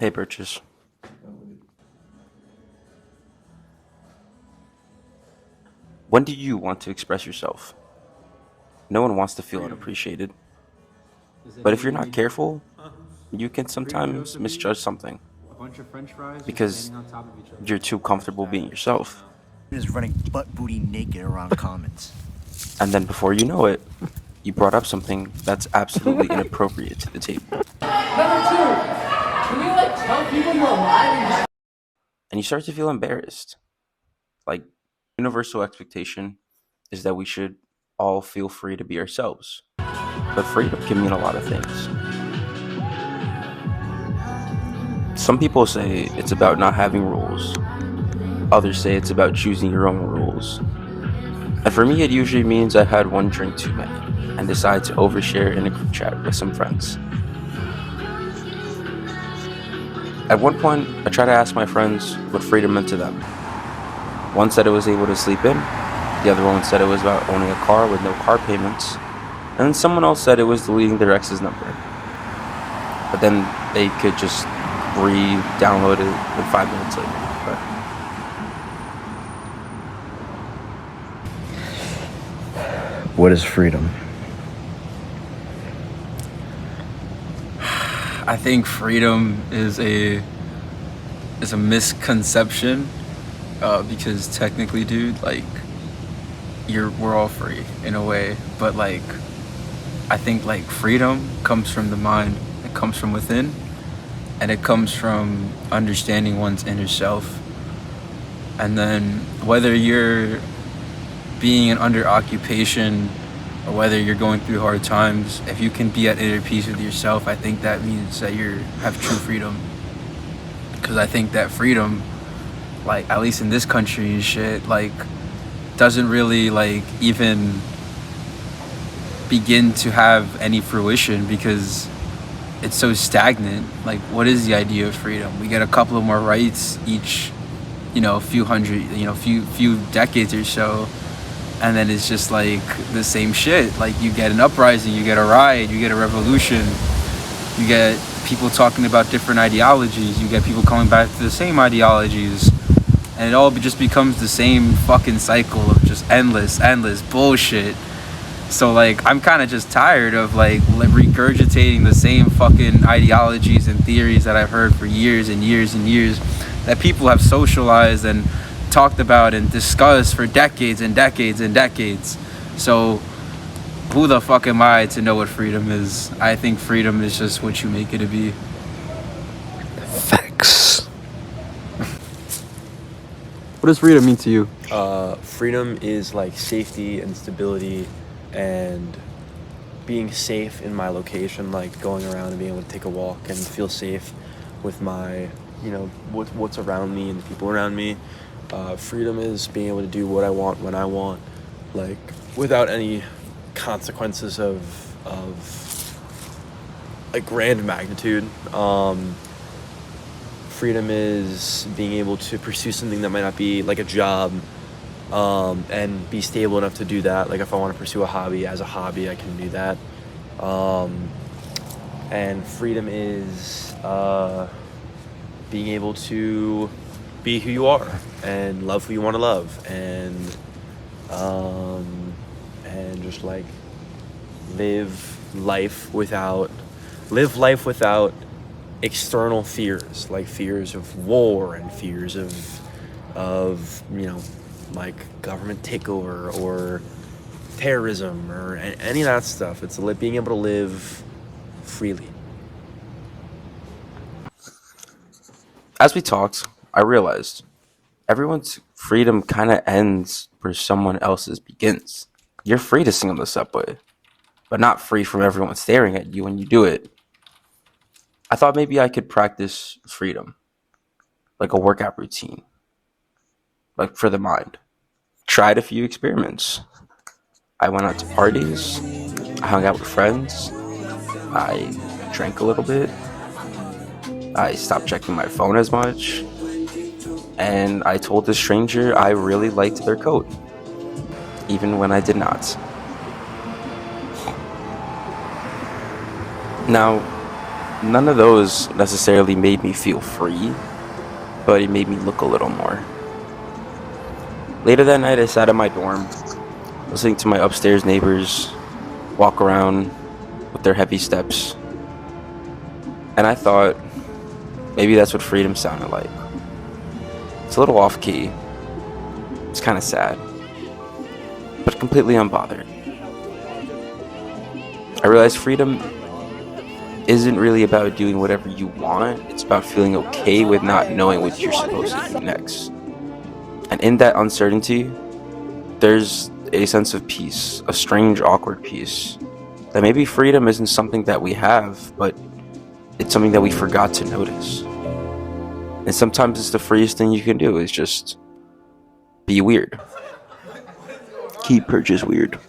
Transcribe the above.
Hey, Purchase. When do you want to express yourself? No one wants to feel unappreciated. But if you're not careful, you can sometimes misjudge something because you're too comfortable being yourself. Is running butt booty naked around Commons. And then before you know it, you brought up something that's absolutely inappropriate to the table. Number two, can you tell people you're alive? And you start to feel embarrassed. Like, universal expectation is that we should all feel free to be ourselves. But freedom can mean a lot of things. Some people say it's about not having rules. Others say it's about choosing your own rules. And for me, it usually means I had one drink too many and decided to overshare in a group chat with some friends. At one point, I tried to ask my friends what freedom meant to them. One said it was able to sleep in, the other one said it was about owning a car with no car payments, and then someone else said it was deleting their ex's number. But then they could just re-download it in 5 minutes later. But What is freedom? I think freedom is a misconception, because technically, dude, like we're all free in a way, but like I think like freedom comes from the mind, it comes from within, and it comes from understanding one's inner self. And then whether you're being under occupation or whether you're going through hard times, if you can be at inner peace with yourself, I think that means that you have true freedom. Because I think that freedom, like at least in this country and shit, like doesn't really like even begin to have any fruition because it's so stagnant. Like, what is the idea of freedom? We get a couple of more rights each, few decades or so, and then it's just like the same shit. Like, you get an uprising, you get a riot, you get a revolution, you get people talking about different ideologies, you get people coming back to the same ideologies, and it all just becomes the same fucking cycle of just endless bullshit. So like I'm kind of just tired of like regurgitating the same fucking ideologies and theories that I've heard for years and years and years, that people have socialized and talked about and discussed for decades and decades and decades. So who the fuck am I to know what freedom is? I think freedom is just what you make it to be. Facts. What does freedom mean to you? Freedom is like safety and stability and being safe in my location, like going around and being able to take a walk and feel safe with my, what's around me and the people around me. Freedom is being able to do what I want when I want, like without any consequences of a grand magnitude. Freedom is being able to pursue something that might not be like a job, and be stable enough to do that. Like if I want to pursue a hobby as a hobby, I can do that. And freedom is being able to be who you are and love who you want to love, and just like live life without external fears, like fears of war and fears of like government takeover or terrorism or any of that stuff. It's being able to live freely. as we talked, I realized everyone's freedom kind of ends where someone else's begins. You're free to sing on the subway, but not free from everyone staring at you when you do it. I thought maybe I could practice freedom, like a workout routine, like for the mind. Tried a few experiments. I went out to parties, I hung out with friends, I drank a little bit, I stopped checking my phone as much, and I told this stranger I really liked their coat, even when I did not. Now, none of those necessarily made me feel free, but it made me look a little more. Later that night, I sat in my dorm, listening to my upstairs neighbors walk around with their heavy steps. And I thought, maybe that's what freedom sounded like. It's a little off key. It's kind of sad, but completely unbothered. I realized freedom isn't really about doing whatever you want. It's about feeling okay with not knowing what you're supposed to do next. And in that uncertainty, there's a sense of peace, a strange, awkward peace. That maybe freedom isn't something that we have, but it's something that we forgot to notice. And sometimes it's the freest thing you can do is just be weird. Keep purchase weird.